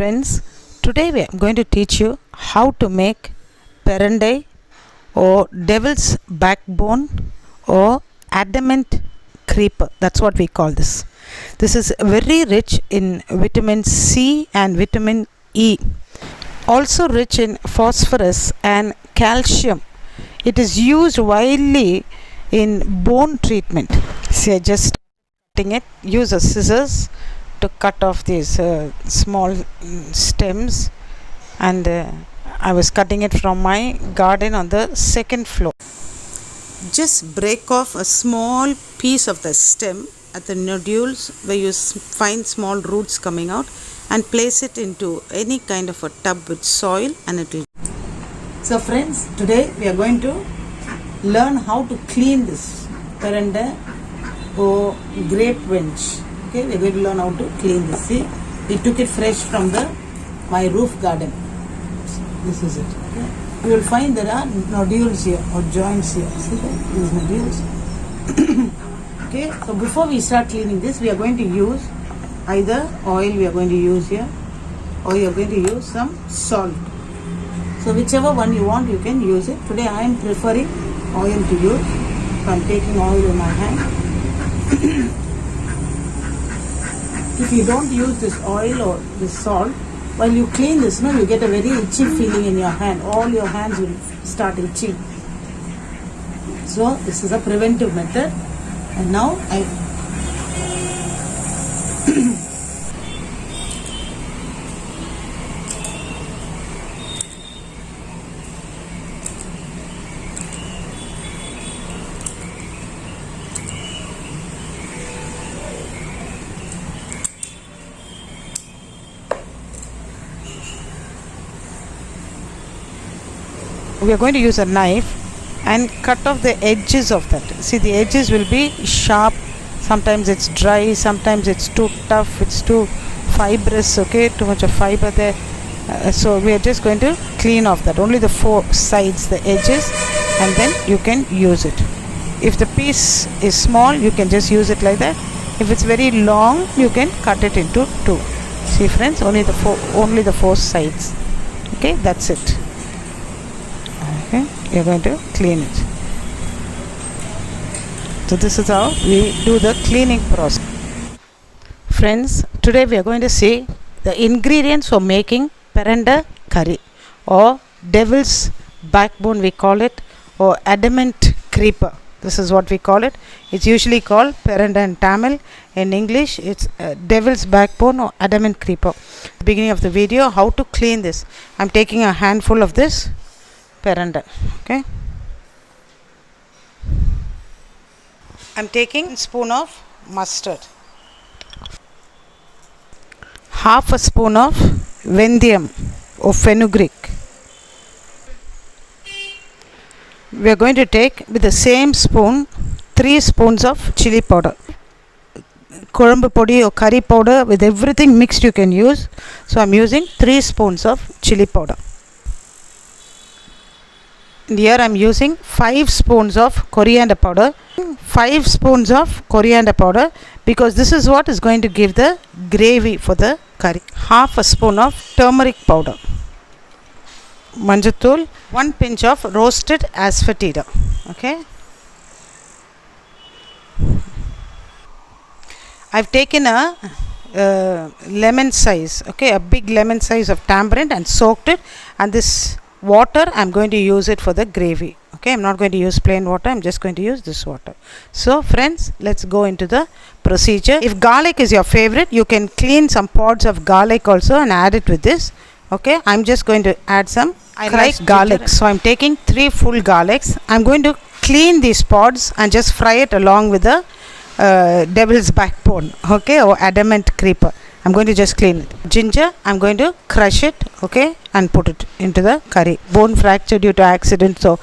Friends, today we are going to teach you how to make perendai or devil's backbone or adamant creeper. That's what we call this. This is very rich in vitamin C and vitamin E, also rich in phosphorus and calcium. It is used widely in bone treatment. See, I just cutting it. Use a scissors to cut off these small stems, and I was cutting it from my garden on the second floor. Just break off a small piece of the stem at the nodules where you find small roots coming out, and place it into any kind of a tub with soil, and it will. So friends, today we are going to learn how to clean this perendai or grape wench. Okay, we are going to learn how to clean this. See, we took it fresh from my roof garden. This is it. Okay. You will find there are nodules here or joints here. See that? These nodules. Okay, so before we start cleaning this, we are going to use either oil we are going to use here, or you are going to use some salt. So whichever one you want, you can use it. Today I am preferring oil to use. So I am taking oil in my hand. If you don't use this oil or this salt, while you clean this, you get a very itchy feeling in your hand. All your hands will start itching. So this is a preventive method. And now we are going to use a knife and cut off the edges of that. See, the edges will be sharp. Sometimes it's dry, sometimes it's too tough, it's too fibrous, okay, too much of fiber there. So we are just going to clean off that, only the four sides, the edges, and then you can use it. If the piece is small, you can just use it like that. If it's very long, you can cut it into two. See friends, only the four sides. Okay, that's it. Okay, you're going to clean it. So this is how we do the cleaning process. Friends, today we are going to see the ingredients for making perendai curry or devil's backbone, we call it, or adamant creeper. This is what we call it. It's usually called perendai in Tamil. In English, it's devil's backbone or adamant creeper. Beginning of the video, how to clean this. I'm taking a handful of this perendai. Okay, I'm taking a spoon of mustard, half a spoon of vendhyam or fenugreek. We are going to take with the same spoon 3 spoons of chili powder. Korambu podi or curry powder, with everything mixed you can use. So I'm using 3 spoons of chili powder. And here I'm using 5 spoons of coriander powder. 5 spoons of coriander powder, because this is what is going to give the gravy for the curry. Half a spoon of turmeric powder. Manjathul, 1 pinch of roasted asafoetida. Okay, I've taken a lemon size, okay, a big lemon size of tamarind, and soaked it, and this water I'm going to use it for the gravy. Okay, I'm not going to use plain water, I'm just going to use this water. So friends, let's go into the procedure. If garlic is your favorite, you can clean some pods of garlic also and add it with this. Okay, I'm just going to add some. I like garlic, so I'm taking 3 full garlics. I'm going to clean these pods and just fry it along with the devil's backbone, okay, or adamant creeper. I'm going to just clean it. Ginger, I'm going to crush it, okay, and put it into the curry. Bone fracture due to accident, so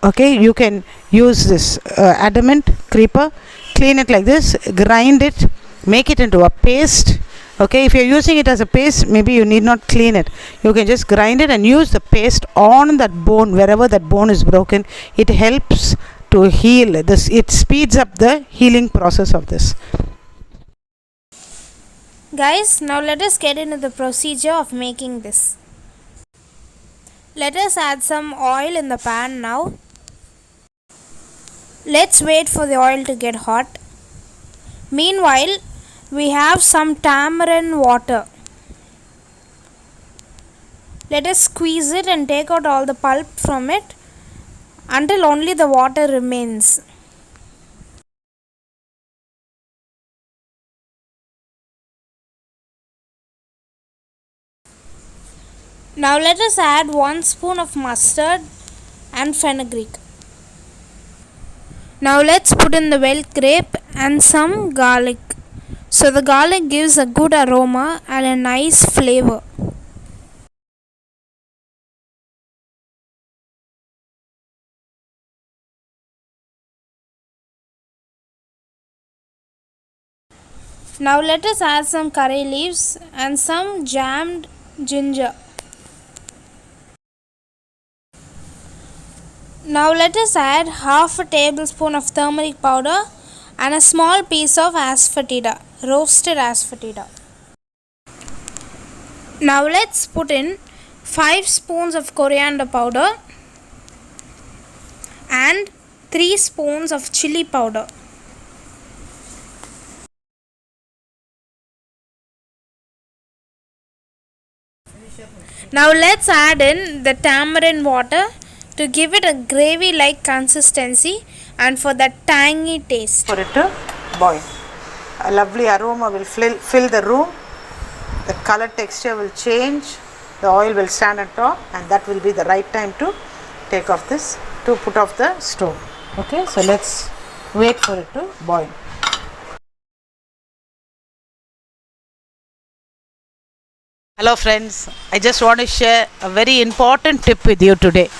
okay, you can use this adamant creeper, clean it like this, grind it, make it into a paste. Okay, if you're using it as a paste, maybe you need not clean it. You can just grind it and use the paste on that bone, wherever that bone is broken. It helps to heal this. It speeds up the healing process of this. Guys, now let us get into the procedure of making this. Let us add some oil in the pan now. Let's wait for the oil to get hot. Meanwhile, we have some tamarind water. Let us squeeze it and take out all the pulp from it until only the water remains. Now let us add 1 spoon of mustard and fenugreek. Now let's put in the wild grape and some garlic. So the garlic gives a good aroma and a nice flavor. Now let us add some curry leaves and some jammed ginger. Now let us add half a tablespoon of turmeric powder and a small piece of asafoetida, roasted asafoetida. Now let's put in 5 spoons of coriander powder and 3 spoons of chili powder. Now let's add in the tamarind water to give it a gravy like consistency and for that tangy taste. For it to boil. A lovely aroma will fill the room. The color texture will change. The oil will stand on top, and that will be the right time to take off this, to put off the stove. Okay, so let's wait for it to boil. Hello friends, I just want to share a very important tip with you today.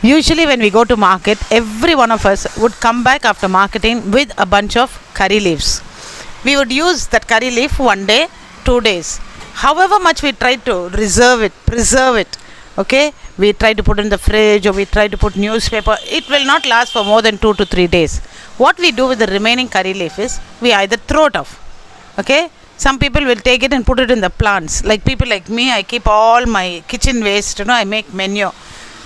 Usually when we go to market, every one of us would come back after marketing with a bunch of curry leaves. We would use that curry leaf 1 day, 2 days. However much we try to reserve it, preserve it, okay, we try to put in the fridge or we try to put newspaper, it will not last for more than 2 to 3 days. What we do with the remaining curry leaf is, we either throw it off, okay. Some people will take it and put it in the plants. Like people like me, I keep all my kitchen waste, I make manure.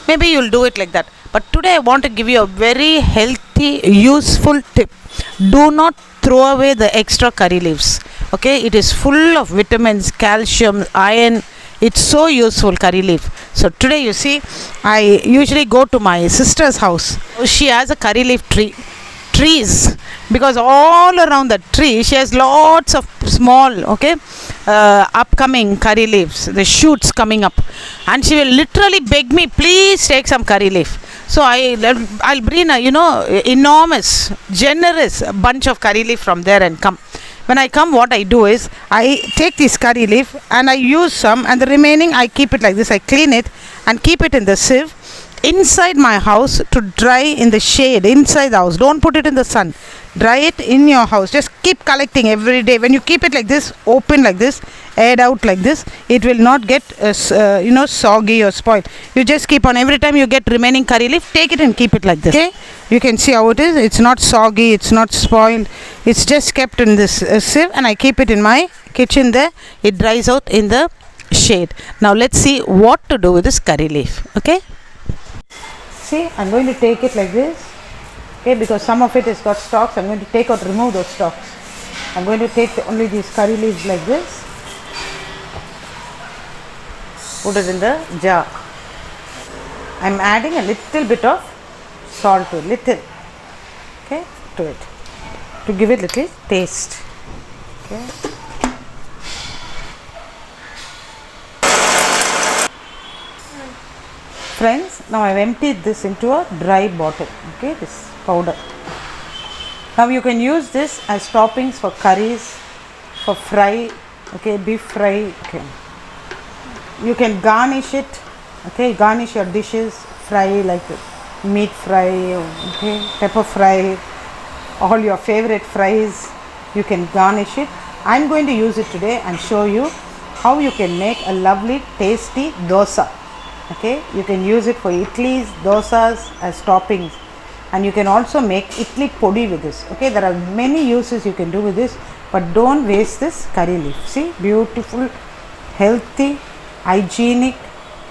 Maybe you'll do it like that. But today I want to give you a very healthy, useful tip. Do not throw away the extra curry leaves. Okay, it is full of vitamins, calcium, iron. It's so useful, curry leaf. So today you see, I usually go to my sister's house. She has a curry leaf trees, because all around the tree she has lots of small, upcoming curry leaves, the shoots coming up, and she will literally beg me, please take some curry leaf. So I'll bring a enormous, generous bunch of curry leaf from there and come. When I come, what I do is I take this curry leaf and I use some, and the remaining I keep it like this. I clean it and keep it in the sieve inside my house to dry in the shade inside the house. Don't put it in the sun, dry it in your house. Just keep collecting every day. When you keep it like this, open like this, aired out like this, it will not get soggy or spoiled. You just keep on, every time you get remaining curry leaf, take it and keep it like this. Okay, you can see how it is. It's not soggy, it's not spoiled, it's just kept in this sieve, and I keep it in my kitchen there. It dries out in the shade. Now let's see what to do with this curry leaf. Okay, see, I'm going to take it like this, okay, because some of it has got stalks. I'm going to remove those stalks. I'm going to take only these curry leaves like this, put it in the jar. I'm adding a little bit of salt to it, to it, to give it little taste. Okay. Friends, now I have emptied this into a dry bottle, okay, this powder. Now you can use this as toppings for curries, for fry, okay, beef fry, okay. You can garnish it, okay, garnish your dishes, fry like meat fry, okay, pepper fry, all your favorite fries, you can garnish it. I'm going to use it today and show you how you can make a lovely tasty dosa. Okay, you can use it for idlis, dosas as toppings, and you can also make idli podi with this. Okay, there are many uses you can do with this. but don't waste this curry leaf. See, beautiful, healthy, hygienic,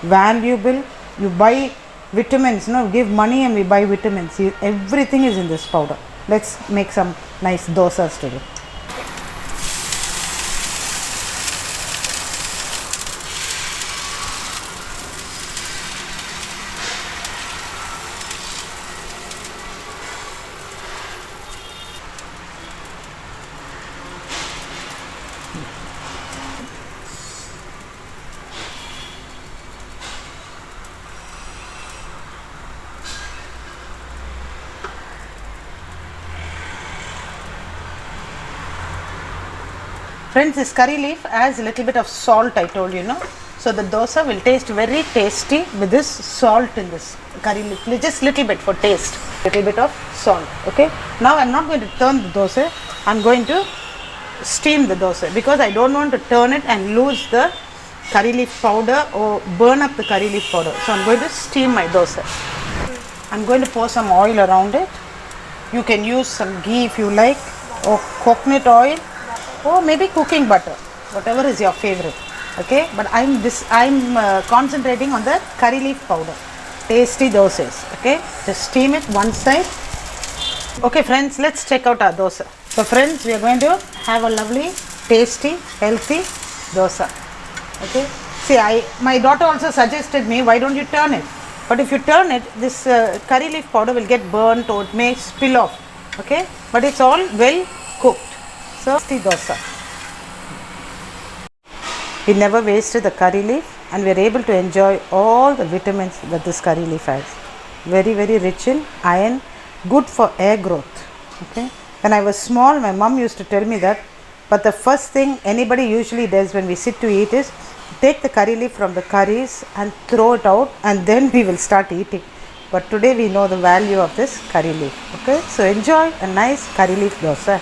valuable. You buy vitamins, no, give money and we buy vitamins. See, everything is in this powder. Let's make some nice dosas today. Friends, this curry leaf has a little bit of salt, I told you, no? So the dosa will taste very tasty with this salt in this curry leaf, just little bit for taste, little bit of salt, okay? Now I'm not going to turn the dosa, I'm going to steam the dosa because I don't want to turn it and lose the curry leaf powder or burn up the curry leaf powder. So I'm going to steam my dosa. I'm going to pour some oil around it. You can use some ghee if you like, or coconut oil, or maybe cooking butter, whatever is your favorite, okay? But I'm concentrating on the curry leaf powder. Tasty dosas, okay? Just steam it one side. Okay friends, let's check out our dosa. So friends, we are going to have a lovely, tasty, healthy dosa, okay? See, my daughter also suggested me, why don't you turn it? But if you turn it, this curry leaf powder will get burnt or it may spill off, okay? But it's all well cooked. So, the dosa. We never wasted the curry leaf and we are able to enjoy all the vitamins that this curry leaf has. Very, very rich in iron, good for hair growth. Okay. When I was small, my mom used to tell me that, but the first thing anybody usually does when we sit to eat is take the curry leaf from the curries and throw it out and then we will start eating. But today we know the value of this curry leaf. Okay. So enjoy a nice curry leaf dosa.